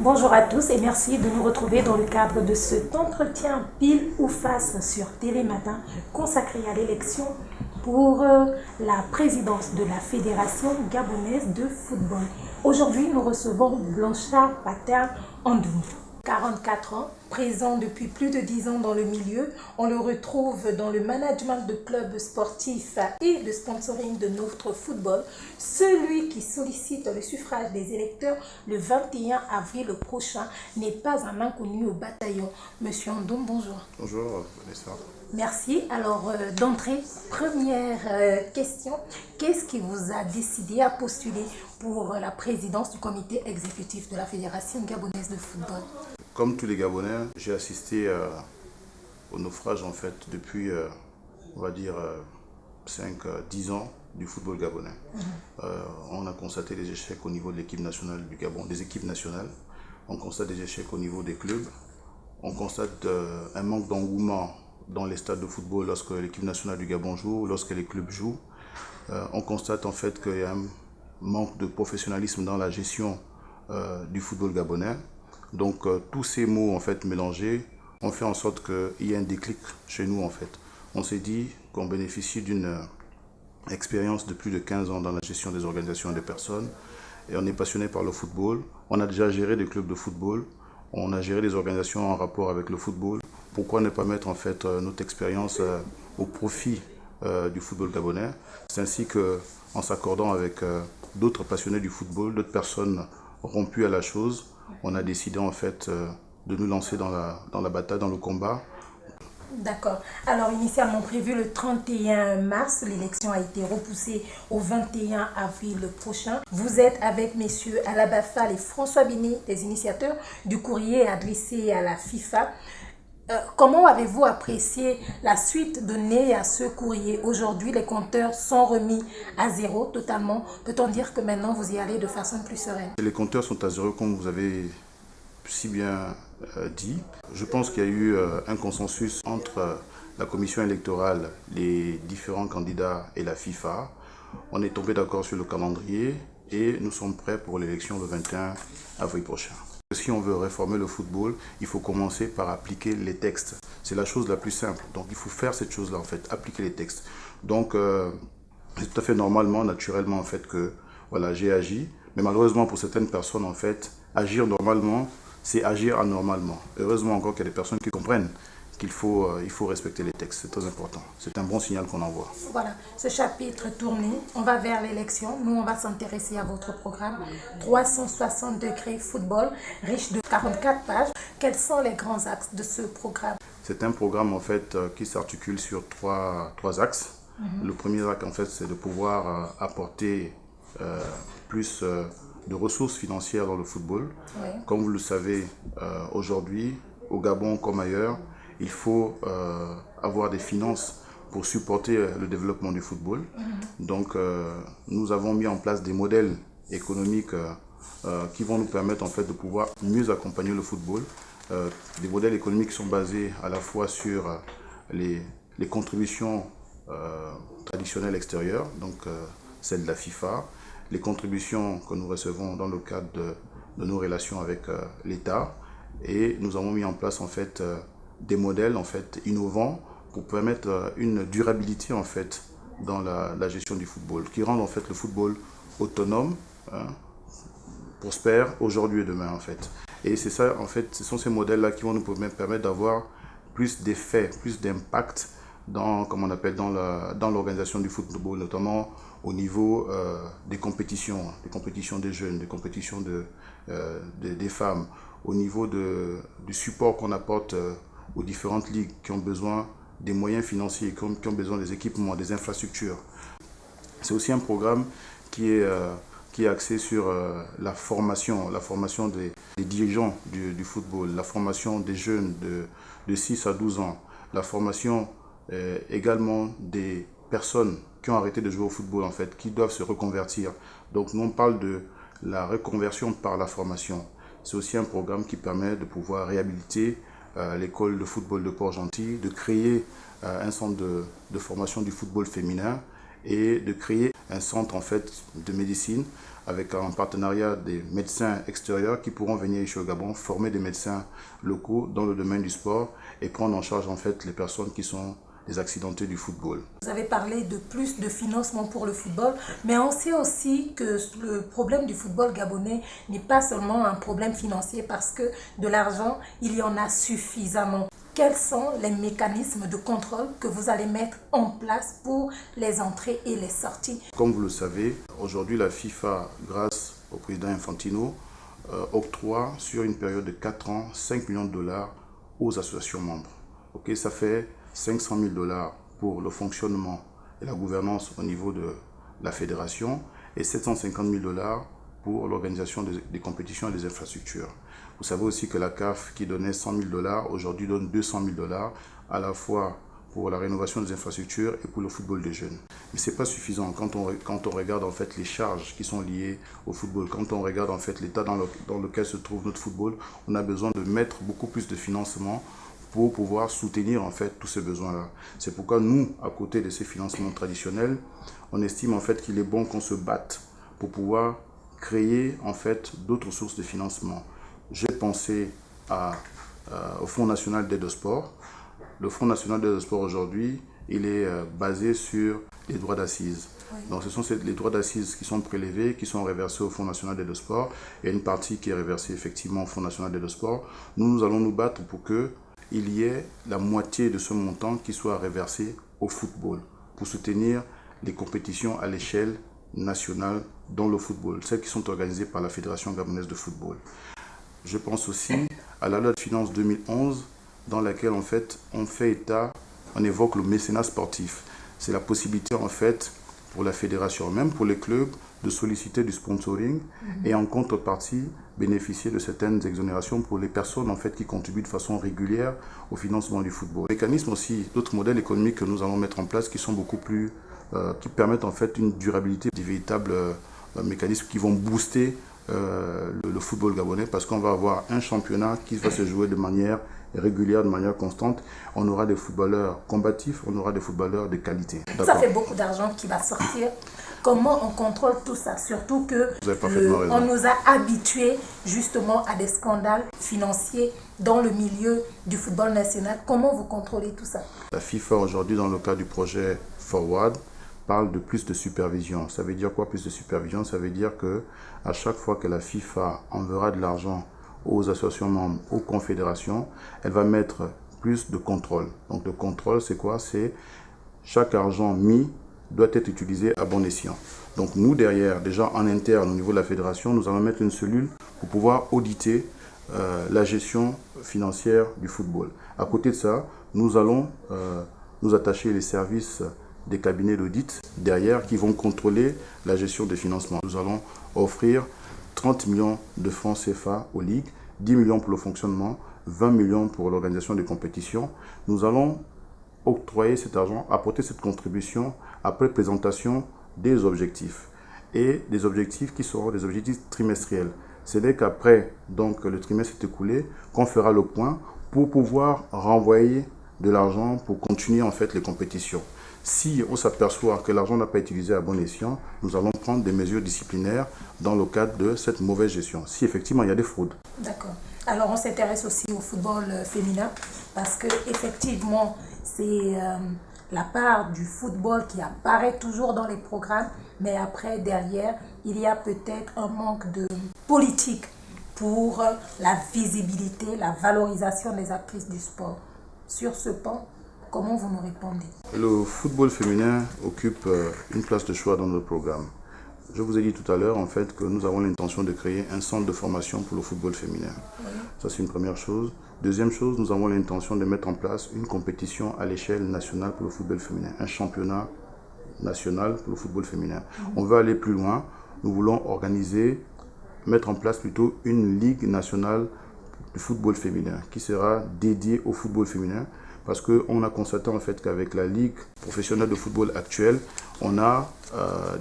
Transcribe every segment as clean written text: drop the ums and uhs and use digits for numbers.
Bonjour à tous et merci de nous retrouver dans le cadre de cet entretien pile ou face sur Télématin consacré à l'élection pour la présidence de la Fédération gabonaise de football. Aujourd'hui, nous recevons Blanchard Patin Andoum. 44 ans, présent depuis plus de 10 ans dans le milieu. On le retrouve dans le management de clubs sportifs et le sponsoring de notre football. Celui qui sollicite le suffrage des électeurs le 21 avril prochain n'est pas un inconnu au bataillon. Monsieur Andoum, bonjour. Bonjour, Vanessa. Merci. Alors, d'entrée, première question. Qu'est-ce qui vous a décidé à postuler pour la présidence du comité exécutif de la Fédération gabonaise de football? Comme tous les Gabonais, j'ai assisté au naufrage en fait depuis, on va dire, 5-10 ans du football gabonais. On a constaté des échecs au niveau de l'équipe nationale du Gabon, des équipes nationales. On constate des échecs au niveau des clubs. On constate un manque d'engouement dans les stades de football lorsque l'équipe nationale du Gabon joue, lorsque les clubs jouent. On constate en fait qu'il y a un manque de professionnalisme dans la gestion du football gabonais. Donc tous ces mots en fait mélangés ont fait en sorte qu'il y ait un déclic chez nous en fait. On s'est dit qu'on bénéficie d'une expérience de plus de 15 ans dans la gestion des organisations et des personnes et on est passionné par le football. On a déjà géré des clubs de football, on a géré des organisations en rapport avec le football. Pourquoi ne pas mettre en fait notre expérience au profit du football gabonais? C'est ainsi qu'en s'accordant avec d'autres passionnés du football, d'autres personnes rompues à la chose, on a décidé en fait de nous lancer dans la bataille, dans le combat. D'accord. Alors, initialement prévu le 31 mars, l'élection a été repoussée au 21 avril prochain. Vous êtes avec messieurs Alaba Fall et François Bini, les initiateurs du courrier adressé à la FIFA. Comment avez-vous apprécié la suite donnée à ce courrier? Aujourd'hui, les compteurs sont remis à zéro totalement. Peut-on dire que maintenant, vous y allez de façon plus sereine? Les compteurs sont à zéro, comme vous avez si bien dit. Je pense qu'il y a eu un consensus entre la commission électorale, les différents candidats et la FIFA. On est tombé d'accord sur le calendrier et nous sommes prêts pour l'élection le 21 avril prochain. Si on veut réformer le football, il faut commencer par appliquer les textes. C'est la chose la plus simple. Donc il faut faire cette chose-là en fait, appliquer les textes. Donc c'est tout à fait normalement, naturellement en fait que voilà, j'ai agi. Mais malheureusement pour certaines personnes en fait, agir normalement, c'est agir anormalement. Heureusement encore qu'il y a des personnes qui comprennent qu'il faut respecter les textes. C'est très important. C'est un bon signal qu'on envoie. Voilà, ce chapitre tourné, on va vers l'élection. Nous, on va s'intéresser à votre programme 360 degrés football, riche de 44 pages. Quels sont les grands axes de ce programme? C'est un programme en fait qui s'articule sur trois axes. Le premier axe en fait, c'est de pouvoir apporter plus de ressources financières dans le football. Oui. Comme vous le savez, aujourd'hui, au Gabon comme ailleurs, il faut avoir des finances pour supporter le développement du football. Donc, nous avons mis en place des modèles économiques qui vont nous permettre en fait de pouvoir mieux accompagner le football. Des modèles économiques qui sont basés à la fois sur les contributions traditionnelles extérieures, donc celles de la FIFA, les contributions que nous recevons dans le cadre de nos relations avec l'État, et nous avons mis en place en fait des modèles en fait innovants pour permettre une durabilité en fait dans la gestion du football, qui rendent en fait le football autonome, prospère aujourd'hui et demain en fait. Et c'est ça en fait, ce sont ces modèles là qui vont nous permettre d'avoir plus d'effets, plus d'impact dans, comme on appelle, dans l'organisation du football, notamment au niveau des compétitions des jeunes, des compétitions des femmes, au niveau du support qu'on apporte aux différentes ligues qui ont besoin des moyens financiers, qui ont besoin des équipements, des infrastructures. C'est aussi un programme qui est axé sur la formation des dirigeants du football, la formation des jeunes de 6 à 12 ans, la formation également des personnes qui ont arrêté de jouer au football en fait, qui doivent se reconvertir. Donc nous on parle de la reconversion par la formation. C'est aussi un programme qui permet de pouvoir réhabiliter l'école de football de Port-Gentil, de créer un centre de formation du football féminin et de créer un centre en fait de médecine avec un partenariat des médecins extérieurs qui pourront venir ici au Gabon former des médecins locaux dans le domaine du sport et prendre en charge en fait les personnes qui sont des accidentés du football. Vous avez parlé de plus de financement pour le football, mais on sait aussi que le problème du football gabonais n'est pas seulement un problème financier parce que de l'argent, il y en a suffisamment. Quels sont les mécanismes de contrôle que vous allez mettre en place pour les entrées et les sorties? Comme vous le savez, aujourd'hui la FIFA, grâce au président Infantino, octroie sur une période de 4 ans 5 millions de dollars aux associations membres. Ok, ça fait 500 000 dollars pour le fonctionnement et la gouvernance au niveau de la fédération et 750 000 dollars pour l'organisation des compétitions et des infrastructures. Vous savez aussi que la CAF, qui donnait 100 000 dollars, aujourd'hui donne 200 000 dollars à la fois pour la rénovation des infrastructures et pour le football des jeunes. Mais ce n'est pas suffisant quand on regarde en fait les charges qui sont liées au football, quand on regarde en fait l'état dans lequel se trouve notre football, on a besoin de mettre beaucoup plus de financement pour pouvoir soutenir en fait tous ces besoins-là. C'est pourquoi nous, à côté de ces financements traditionnels, on estime en fait qu'il est bon qu'on se batte pour pouvoir créer en fait d'autres sources de financement. J'ai pensé au Fonds national d'aide au sport. Le Fonds national d'aide au sport aujourd'hui, il est basé sur les droits d'assises. Oui. Donc ce sont les droits d'assises qui sont prélevés, qui sont reversés au Fonds national d'aide au sport. Il y a une partie qui est reversée effectivement au Fonds national d'aide au sport. Nous allons nous battre pour qu'il y ait la moitié de ce montant qui soit reversé au football pour soutenir les compétitions à l'échelle nationale dans le football, celles qui sont organisées par la Fédération gabonaise de football. Je pense aussi à la loi de finances 2011 dans laquelle en fait on évoque le mécénat sportif. C'est la possibilité en fait pour la fédération, même pour les clubs, de solliciter du sponsoring et en contrepartie bénéficier de certaines exonérations pour les personnes en fait qui contribuent de façon régulière au financement du football. Mécanismes aussi, d'autres modèles économiques que nous allons mettre en place qui sont beaucoup plus, qui permettent en fait une durabilité, des véritables mécanismes qui vont booster le football gabonais parce qu'on va avoir un championnat qui va se jouer de manière régulière, de manière constante. On aura des footballeurs combatifs, on aura des footballeurs de qualité. Ça fait beaucoup d'argent qui va sortir. Comment on contrôle tout ça? Surtout que on nous a habitués justement à des scandales financiers dans le milieu du football national. Comment vous contrôlez tout ça? La FIFA aujourd'hui, dans le cadre du projet Forward, parle de plus de supervision. Ça veut dire quoi, plus de supervision? Ça veut dire que à chaque fois que la FIFA enverra de l'argent aux associations membres, aux confédérations, elle va mettre plus de contrôle. Donc le contrôle, c'est quoi? C'est chaque argent mis doit être utilisé à bon escient. Donc nous, derrière, déjà en interne, au niveau de la fédération, nous allons mettre une cellule pour pouvoir auditer la gestion financière du football. À côté de ça, nous allons nous attacher les services des cabinets d'audit derrière qui vont contrôler la gestion des financements. Nous allons offrir 30 millions de francs CFA aux ligues, 10 millions pour le fonctionnement, 20 millions pour l'organisation des compétitions. Nous allons octroyer cet argent, apporter cette contribution après présentation des objectifs. Et des objectifs qui seront des objectifs trimestriels. C'est dès qu'après donc, le trimestre est écoulé qu'on fera le point pour pouvoir renvoyer de l'argent pour continuer en fait les compétitions. Si on s'aperçoit que l'argent n'a pas été utilisé à bon escient, nous allons prendre des mesures disciplinaires dans le cadre de cette mauvaise gestion, si effectivement il y a des fraudes. D'accord. Alors on s'intéresse aussi au football féminin parce que effectivement c'est la part du football qui apparaît toujours dans les programmes, mais après derrière il y a peut-être un manque de politique pour la visibilité, la valorisation des actrices du sport. Sur ce point, comment vous nous répondez? Le football féminin occupe une place de choix dans notre programme. Je vous ai dit tout à l'heure en fait que nous avons l'intention de créer un centre de formation pour le football féminin. Oui. Ça c'est une première chose. Deuxième chose, nous avons l'intention de mettre en place une compétition à l'échelle nationale pour le football féminin, un championnat national pour le football féminin. On veut aller plus loin. Nous voulons mettre en place plutôt une ligue nationale du football féminin qui sera dédiée au football féminin. Parce qu'on a constaté en fait qu'avec la ligue professionnelle de football actuelle, on a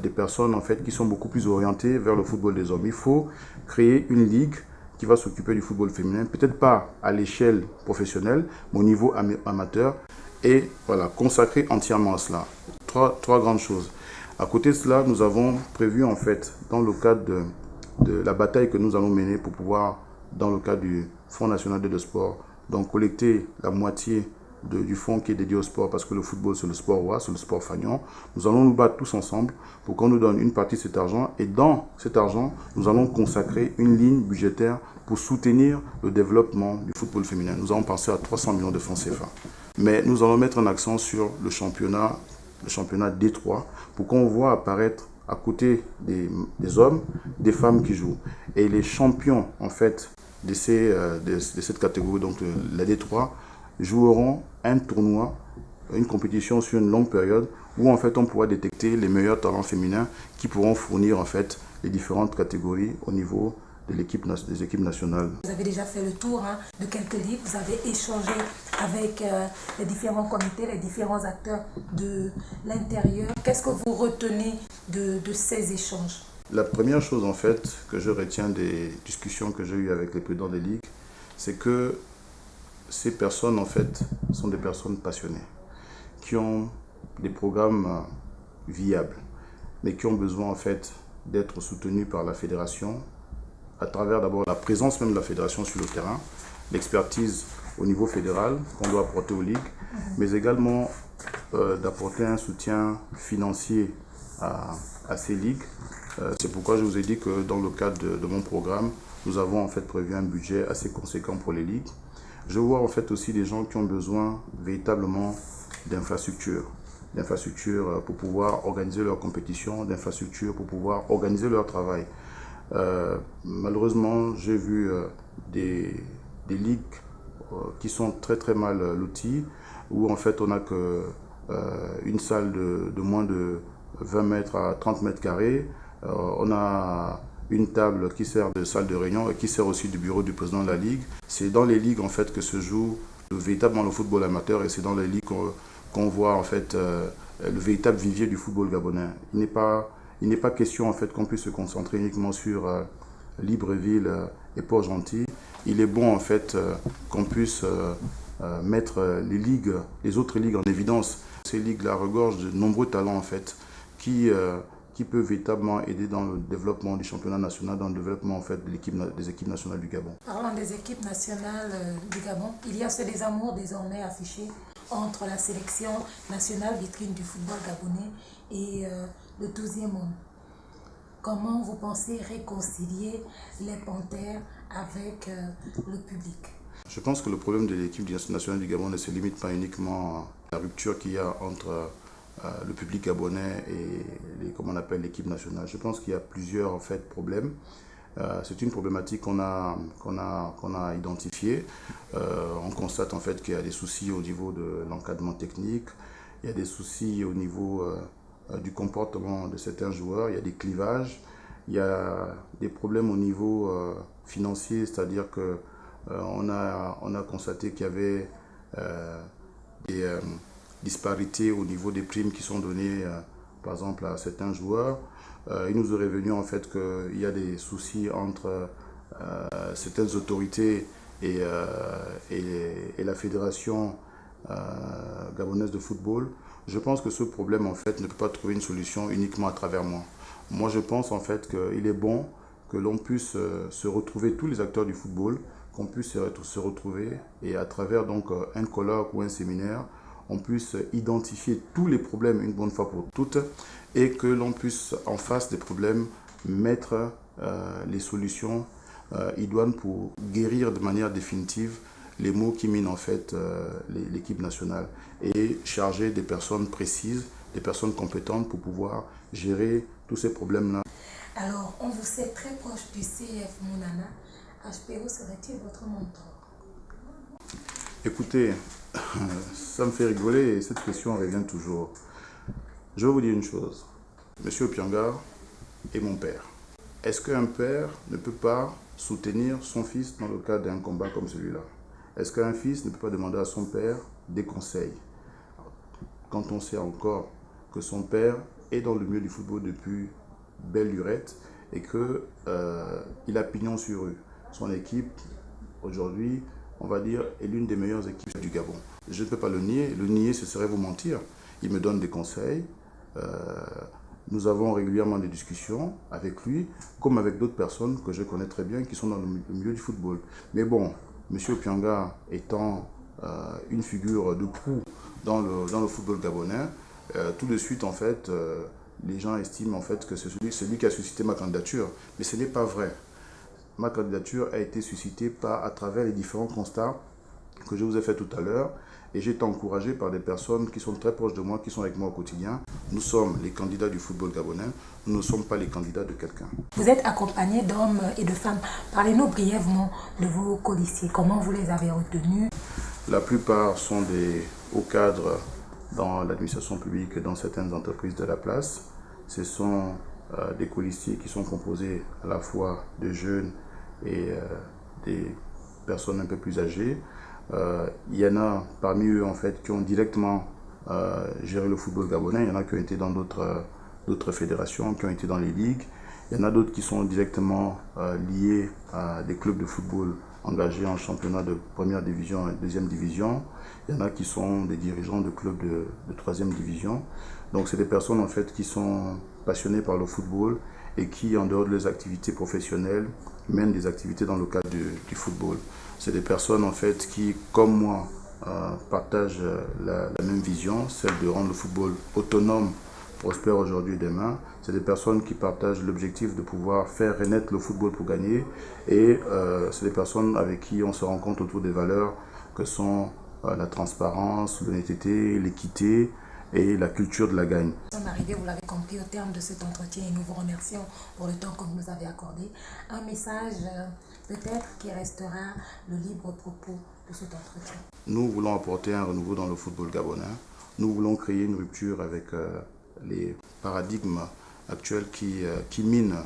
des personnes en fait qui sont beaucoup plus orientées vers le football des hommes. Il faut créer une ligue qui va s'occuper du football féminin, peut-être pas à l'échelle professionnelle, mais au niveau amateur, et voilà, consacrer entièrement à cela. Trois grandes choses. À côté de cela, nous avons prévu en fait, dans le cadre de la bataille que nous allons mener pour pouvoir, dans le cadre du Fonds national de sport, donc collecter la moitié du fonds qui est dédié au sport, parce que le football c'est le sport roi, c'est le sport fanion. Nous allons nous battre tous ensemble pour qu'on nous donne une partie de cet argent, et dans cet argent, nous allons consacrer une ligne budgétaire pour soutenir le développement du football féminin. Nous avons pensé à 300 millions de francs CFA. Mais nous allons mettre un accent sur le championnat D3, pour qu'on voit apparaître à côté des hommes, des femmes qui jouent. Et les champions en fait de cette catégorie, donc la D3, joueront un tournoi, une compétition sur une longue période où en fait on pourra détecter les meilleurs talents féminins qui pourront fournir en fait les différentes catégories au niveau des équipes nationales. Vous avez déjà fait le tour de quelques ligues, vous avez échangé avec les différents comités, les différents acteurs de l'intérieur. Qu'est-ce que vous retenez de ces échanges? La première chose en fait que je retiens des discussions que j'ai eues avec les présidents des ligues, c'est que ces personnes en fait sont des personnes passionnées, qui ont des programmes viables, mais qui ont besoin en fait d'être soutenus par la fédération, à travers d'abord la présence même de la fédération sur le terrain, l'expertise au niveau fédéral qu'on doit apporter aux ligues, mais également d'apporter un soutien financier à ces ligues. C'est pourquoi je vous ai dit que dans le cadre de mon programme, nous avons en fait prévu un budget assez conséquent pour les ligues. Je vois en fait aussi des gens qui ont besoin véritablement d'infrastructures pour pouvoir organiser leurs compétitions, d'infrastructures pour pouvoir organiser leur travail. Malheureusement, j'ai vu des ligues qui sont très très mal loties, où en fait on n'a que une salle de moins de 20 mètres à 30 mètres carrés. On a une table qui sert de salle de réunion et qui sert aussi du bureau du président de la ligue. C'est dans les ligues en fait que se joue véritablement le football amateur, et c'est dans les ligues qu'on voit en fait le véritable vivier du football gabonais. Il n'est pas question en fait qu'on puisse se concentrer uniquement sur Libreville et Port-Gentil. Il est bon en fait qu'on puisse mettre les autres ligues en évidence. Ces ligues-là regorgent de nombreux talents en fait qui peuvent véritablement aider dans le développement du championnat national, dans le développement en fait des équipes nationales du Gabon. Parlant des équipes nationales du Gabon, il y a ce désamour désormais affiché entre la sélection nationale vitrine du football gabonais et le 12e homme. Comment vous pensez réconcilier les Panthères avec le public? Je pense que le problème de l'équipe nationale du Gabon ne se limite pas uniquement à la rupture qu'il y a entre le public gabonais et comment on appelle l'équipe nationale. Je pense qu'il y a plusieurs en fait problèmes. C'est une problématique qu'on a identifiée. On constate en fait qu'il y a des soucis au niveau de l'encadrement technique, il y a des soucis au niveau du comportement de certains joueurs, il y a des clivages, il y a des problèmes au niveau financier, c'est-à-dire que on a constaté qu'il y avait des disparités au niveau des primes qui sont données par exemple à certains joueurs. Il nous est revenu en fait qu'il y a des soucis entre certaines autorités et la fédération gabonaise de football. Je pense que ce problème en fait ne peut pas trouver une solution uniquement à travers moi. Moi je pense en fait qu'il est bon que l'on puisse se retrouver, tous les acteurs du football, qu'on puisse se retrouver et à travers donc un colloque ou un séminaire, on puisse identifier tous les problèmes une bonne fois pour toutes et que l'on puisse en face des problèmes mettre les solutions idoines pour guérir de manière définitive les maux qui minent en fait l'équipe nationale et charger des personnes précises, des personnes compétentes pour pouvoir gérer tous ces problèmes-là. Alors, on vous sait très proche du CF Mounana. HPO serait-il votre mentor? Écoutez, ça me fait rigoler et cette question revient toujours. Je vais vous dire une chose. Monsieur Opianga est mon père. Est-ce qu'un père ne peut pas soutenir son fils dans le cadre d'un combat comme celui-là? Est-ce qu'un fils ne peut pas demander à son père des conseils? Quand on sait encore que son père est dans le milieu du football depuis belle lurette et qu'il a pignon sur rue. Son équipe, aujourd'hui, on va dire, est l'une des meilleures équipes du Gabon. Je ne peux pas le nier. Le nier, ce serait vous mentir. Il me donne des conseils. Nous avons régulièrement des discussions avec lui, comme avec d'autres personnes que je connais très bien qui sont dans le milieu du football. Mais bon, M. Opianga étant une figure de proue dans le football gabonais, tout de suite, en fait, les gens estiment en fait que c'est celui qui a suscité ma candidature. Mais ce n'est pas vrai. Ma candidature a été suscitée à travers les différents constats que je vous ai fait tout à l'heure. Et j'ai été encouragé par des personnes qui sont très proches de moi, qui sont avec moi au quotidien. Nous sommes les candidats du football gabonais, nous ne sommes pas les candidats de quelqu'un. Vous êtes accompagné d'hommes et de femmes. Parlez-nous brièvement de vos colistiers. Comment vous les avez retenus? La plupart sont des hauts cadres dans l'administration publique et dans certaines entreprises de la place. Ce sont des colistiers qui sont composés à la fois de jeunes et des personnes un peu plus âgées. Il y en a parmi eux en fait qui ont directement géré le football gabonais. Il y en a qui ont été dans d'autres fédérations, qui ont été dans les ligues. Il y en a d'autres qui sont directement liés à des clubs de football engagés en championnat de première division et deuxième division. Il y en a qui sont des dirigeants de clubs de troisième division. Donc c'est des personnes en fait qui sont passionnées par le football et qui, en dehors de leurs activités professionnelles, mènent des activités dans le cadre du football. C'est des personnes en fait qui, comme moi, partagent la même vision, celle de rendre le football autonome, prospère aujourd'hui et demain. C'est des personnes qui partagent l'objectif de pouvoir faire renaître le football pour gagner. Et c'est des personnes avec qui on se rencontre autour des valeurs que sont la transparence, l'honnêteté, l'équité et la culture de la gagne. Nous sommes arrivés, vous l'avez compris, au terme de cet entretien et nous vous remercions pour le temps que vous nous avez accordé. Un message peut-être qui restera le libre propos de cet entretien. Nous voulons apporter un renouveau dans le football gabonais. Nous voulons créer une rupture avec les paradigmes actuels qui minent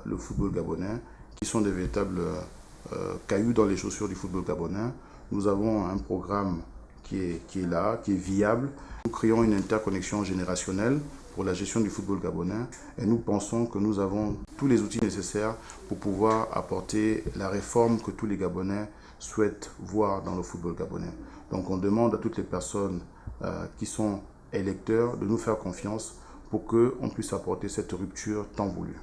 le football gabonais, qui sont des véritables cailloux dans les chaussures du football gabonais. Nous avons un programme qui est là, qui est viable. Nous créons une interconnexion générationnelle pour la gestion du football gabonais et nous pensons que nous avons tous les outils nécessaires pour pouvoir apporter la réforme que tous les Gabonais souhaitent voir dans le football gabonais. Donc on demande à toutes les personnes qui sont électeurs de nous faire confiance pour qu'on puisse apporter cette rupture tant voulue.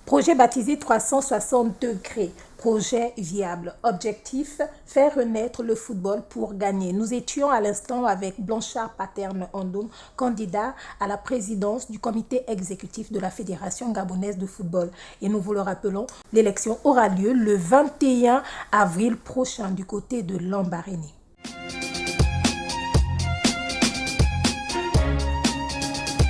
Projet baptisé 360 degrés, projet viable. Objectif, faire renaître le football pour gagner. Nous étions à l'instant avec Blanchard Paterne Andoum, candidat à la présidence du comité exécutif de la Fédération gabonaise de football. Et nous vous le rappelons, l'élection aura lieu le 21 avril prochain du côté de Lambaréné.